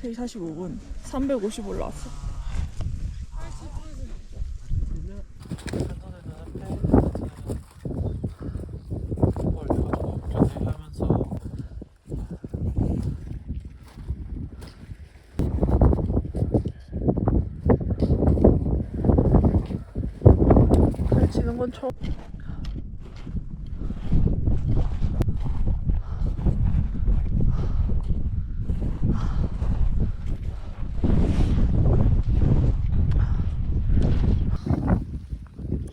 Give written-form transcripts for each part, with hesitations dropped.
3시 45분 350 올라왔어. 가르치는 건 처음.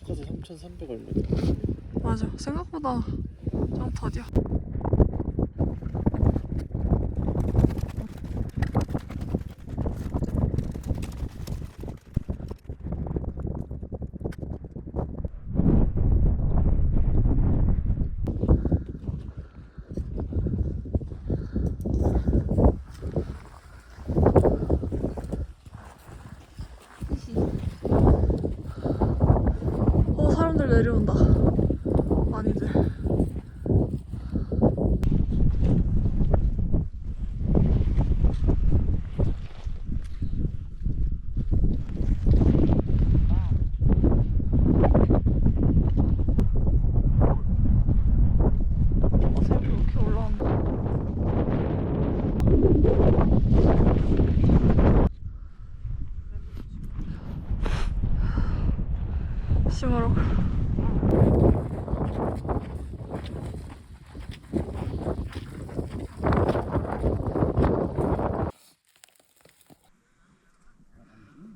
아까도 3,300 얼마더라. 맞아, 생각보다 좀 더디야. 사람들 내려온다. 많이들. 새벽에 이렇게 올라온다. 심으로.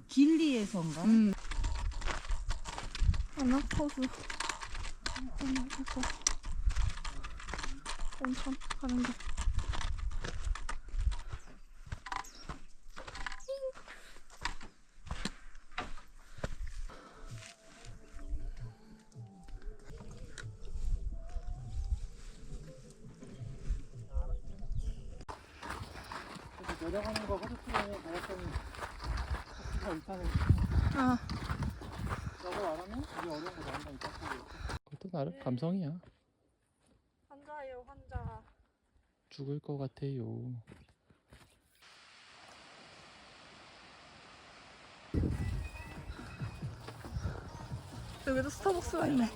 길리에서인가? 아나코스. 온천 가는 길. 내려가는 거 허드플레이에 가봤더니 커피가 일단은 아, 저걸 알아면 이게 어려운 거 나온다니까. 그것도 나름 감성이야. 환자예요, 환자. 죽을 것 같아요. 여기도 스타벅스가 있네.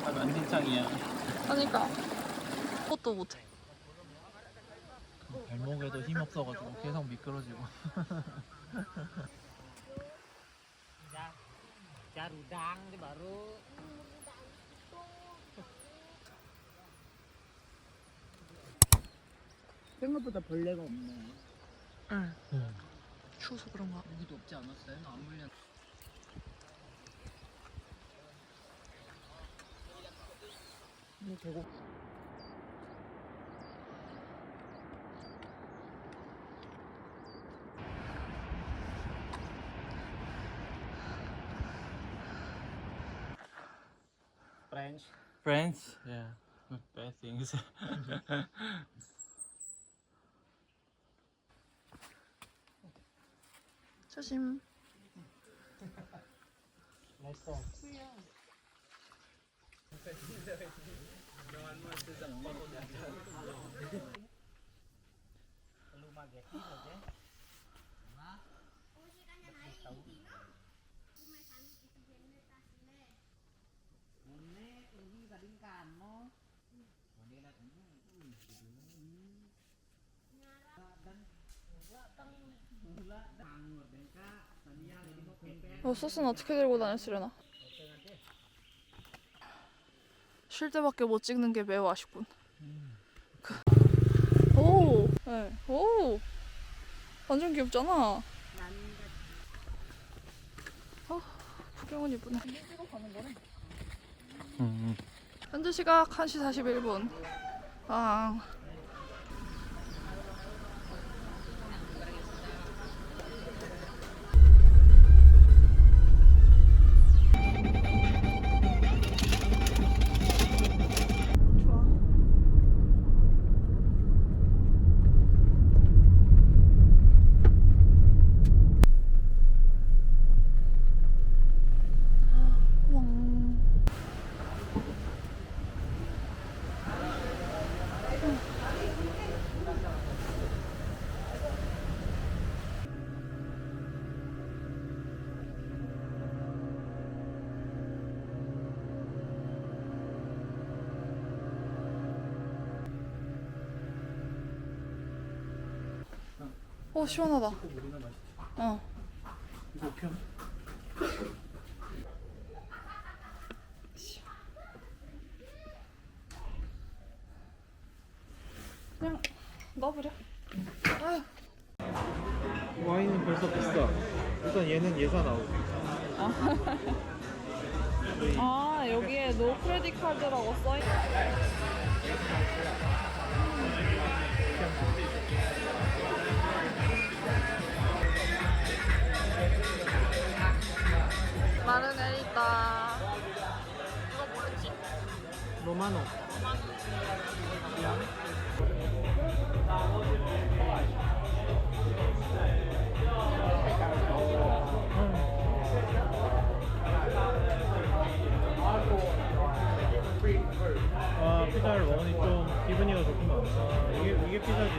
아, 만진창이야. 그러니까 그것도 못해. 발목에도 힘 없어가지고 계속 미끄러지고. Carudang di baru. 생각보다 벌레가 없네. 응. 추워서 그런가? 여기도 없지 않았어요? 안 물려. 이거 되고. French? Yeah. Bad things. 조심. 소스는 어떻게 들고 다녔으려나? 쉴 때밖에 못 찍는 게 매우 아쉽군. 오, 네. 오, 완전 귀엽잖아. 구경은 이쁘네. 현재 시각 1시 41분. 아. 오 시원하다. 물이나 마시지. 어. 이거 오케이. 그냥 넣어버려. 아유. 와인은 벌써 비싸. 일단 얘는 예산 아웃. 아 여기에 노 크레딧 카드라고 써있. 마르게리타. 이거 뭐였지? 로마노. 아 피자를 먹으니 좀 기분이가 좋구만. 아, 이게 피자지.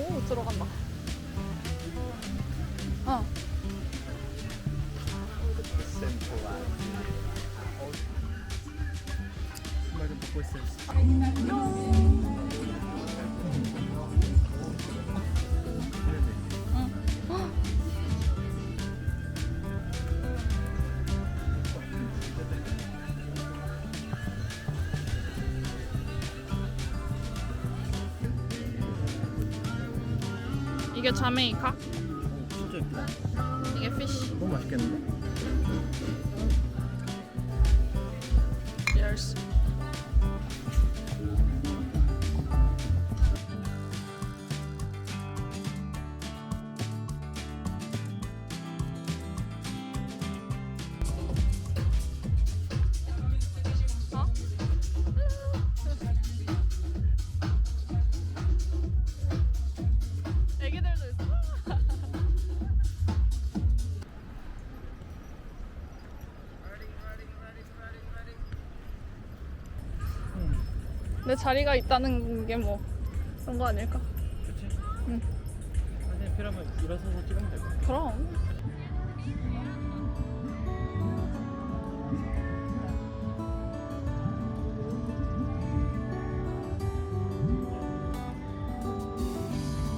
오, 들어간다. 어. 신발 좀 벗고 있어요. 이게 자메이카? 진짜 예쁘다. 이게 피쉬. 너무 맛있겠는데? Cheers. 어? 애기들도 있어. 내 자리가 있다는 게 뭐 그런 거 아닐까? 그치? 응. 사진 필요하면 일어서서 찍으면 될 거야. 그럼.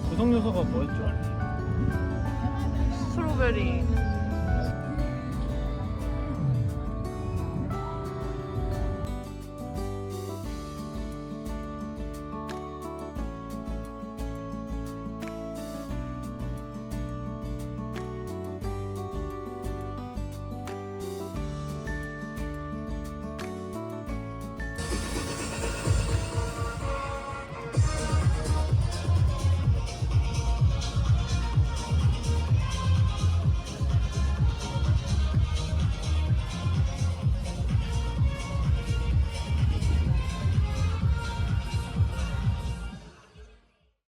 구성 요소가 뭐였죠? 스트로베리.